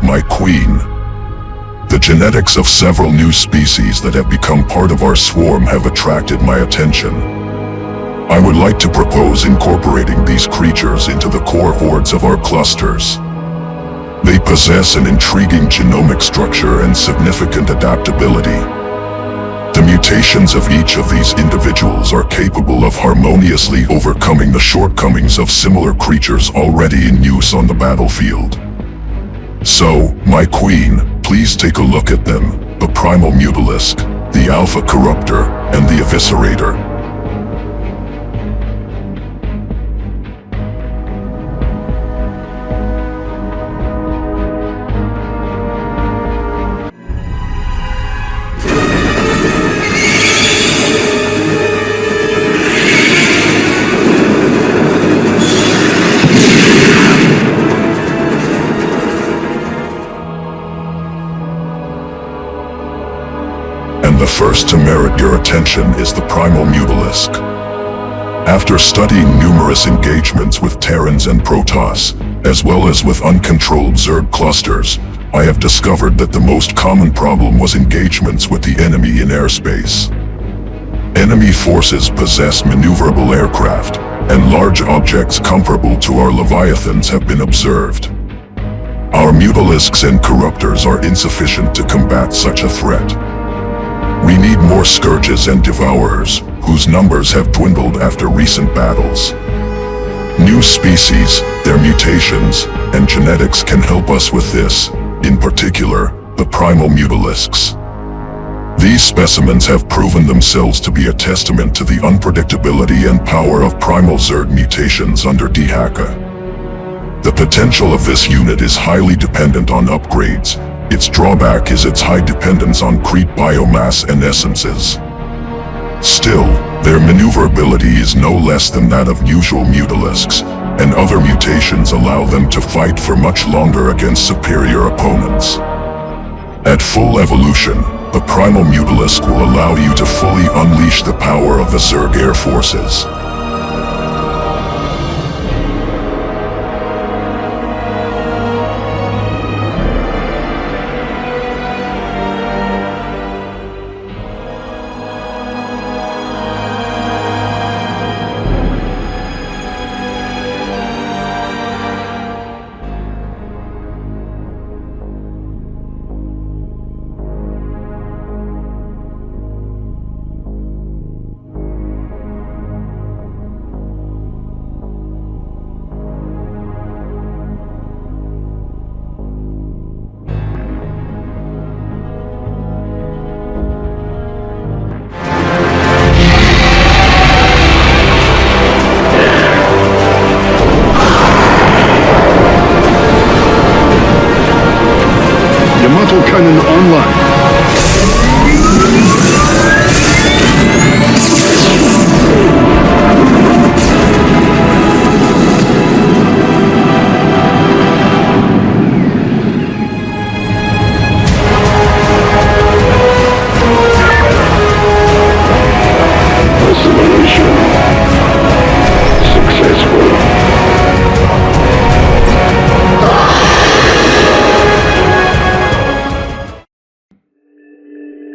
my queen. The genetics of several new species that have become part of our swarm have attracted my attention. I would like to propose incorporating these creatures into the core hordes of our clusters. They possess an intriguing genomic structure and significant adaptability. The mutations of each of these individuals are capable of harmoniously overcoming the shortcomings of similar creatures already in use on the battlefield. So, my queen, please take a look at them, the primal mutalisk, the alpha corruptor, and the eviscerator. The first to merit your attention is the primal mutalisk. After studying numerous engagements with Terrans and Protoss, as well as with uncontrolled Zerg clusters, I have discovered that the most common problem was engagements with the enemy in airspace. Enemy forces possess maneuverable aircraft, and large objects comparable to our Leviathans have been observed. Our mutalisks and corruptors are insufficient to combat such a threat. We need more scourges and devourers, whose numbers have dwindled after recent battles. New species, their mutations, and genetics can help us with this, in particular, the primal mutalisks. These specimens have proven themselves to be a testament to the unpredictability and power of primal Zerg mutations under Dhaka. The potential of this unit is highly dependent on upgrades. Its drawback is its high dependence on Crete biomass and essences. Still, their maneuverability is no less than that of usual mutalisks, and other mutations allow them to fight for much longer against superior opponents. At full evolution, the primal mutalisk will allow you to fully unleash the power of the Zerg air forces. Cannon online. Assimilation successful.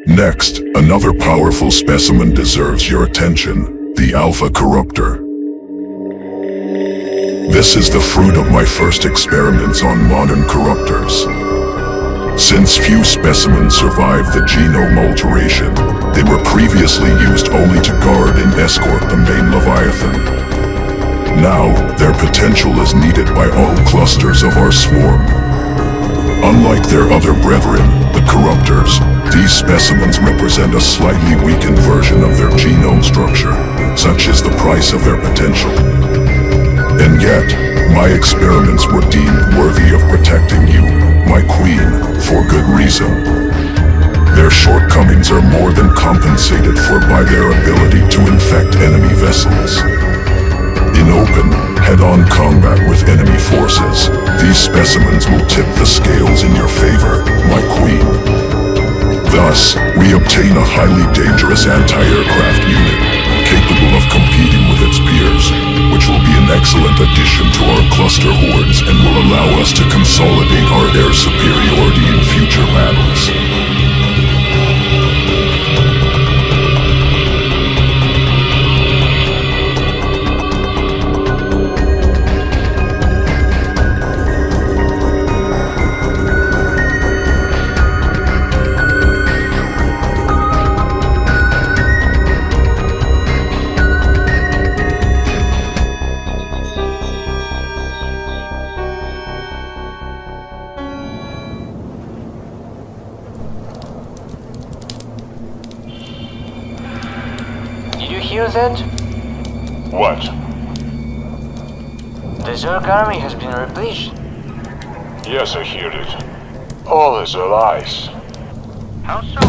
Next, another powerful specimen deserves your attention, the alpha corruptor. This is the fruit of my first experiments on modern corruptors. Since few specimens survived the genome alteration, they were previously used only to guard and escort the main Leviathan. Now, their potential is needed by all clusters of our swarm. Unlike their other brethren, the corruptors, these specimens represent a slightly weakened version of their genome structure, such is the price of their potential. And yet, my experiments were deemed worthy of protecting you, my queen, for good reason. Their shortcomings are more than compensated for by their ability to infect enemy vessels. In open, head-on combat with enemy forces, these specimens will tip the scales in your favor, my queen. Thus, we obtain a highly dangerous anti-aircraft unit, capable of competing with its peers, which will be an excellent addition to our cluster hordes and will allow us to consolidate our air superiority in future battles. Hear that? What? The Zerg army has been replenished. Yes, I hear it. All is lies. How so?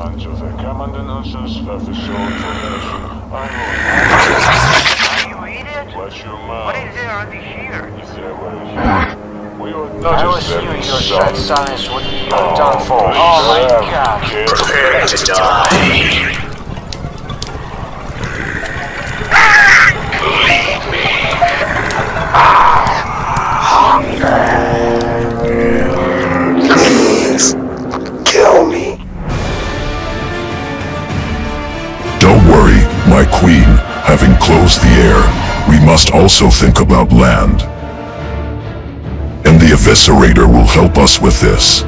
Until the commandant answers for Visceroid information, I Are you idiot? will let you What know is there under here? if they were here. We would I notice was them knew in your some... shot silence would be your downfall. Oh my god. Prepare to die. Kill me. Don't worry, my queen. Having closed the air, we must also think about land. And the eviscerator will help us with this.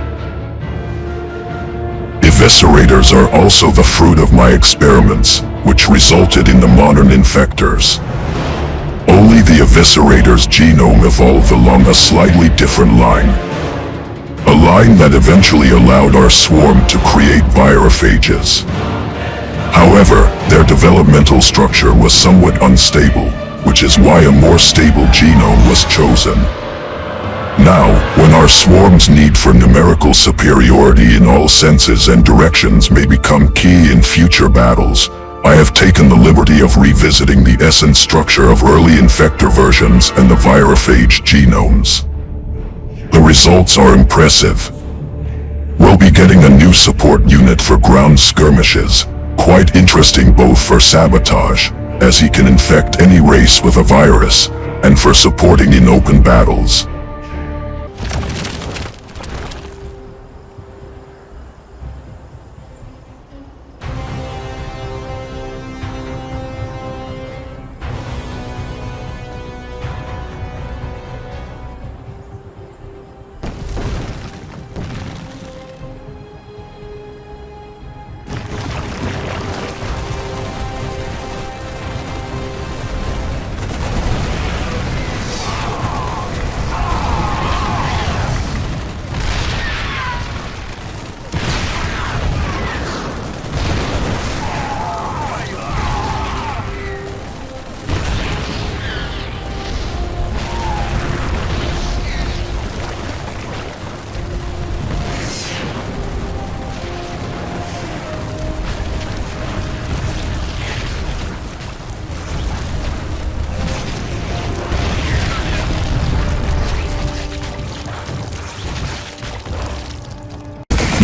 Eviscerators are also the fruit of my experiments, which resulted in the modern infectors. Only the eviscerator's genome evolved along a slightly different line. A line that eventually allowed our swarm to create virophages. However, their developmental structure was somewhat unstable, which is why a more stable genome was chosen. Now, when our swarm's need for numerical superiority in all senses and directions may become key in future battles, I have taken the liberty of revisiting the essence structure of early infector versions and the virophage genomes. The results are impressive. We'll be getting a new support unit for ground skirmishes, quite interesting both for sabotage, as he can infect any race with a virus, and for supporting in open battles.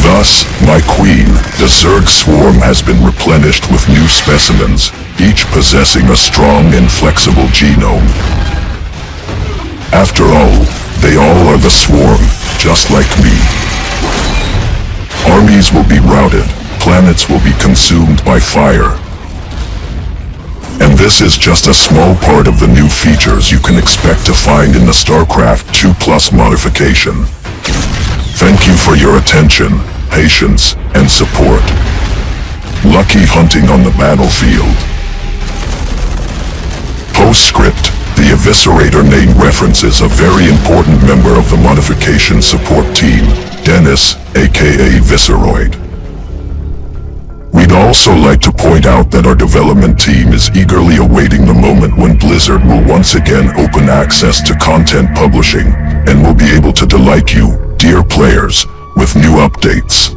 Thus, my queen, the Zerg swarm has been replenished with new specimens, each possessing a strong and flexible genome. After all, they all are the swarm, just like me. Armies will be routed, planets will be consumed by fire. And this is just a small part of the new features you can expect to find in the StarCraft II Plus modification. Thank you for your attention, patience, and support. Lucky hunting on the battlefield. Postscript: the Eviscerator name references a very important member of the modification support team, Dennis, aka Visceroid. We'd also like to point out that our development team is eagerly awaiting the moment when Blizzard will once again open access to content publishing, and will be able to delight you, dear players, with new updates.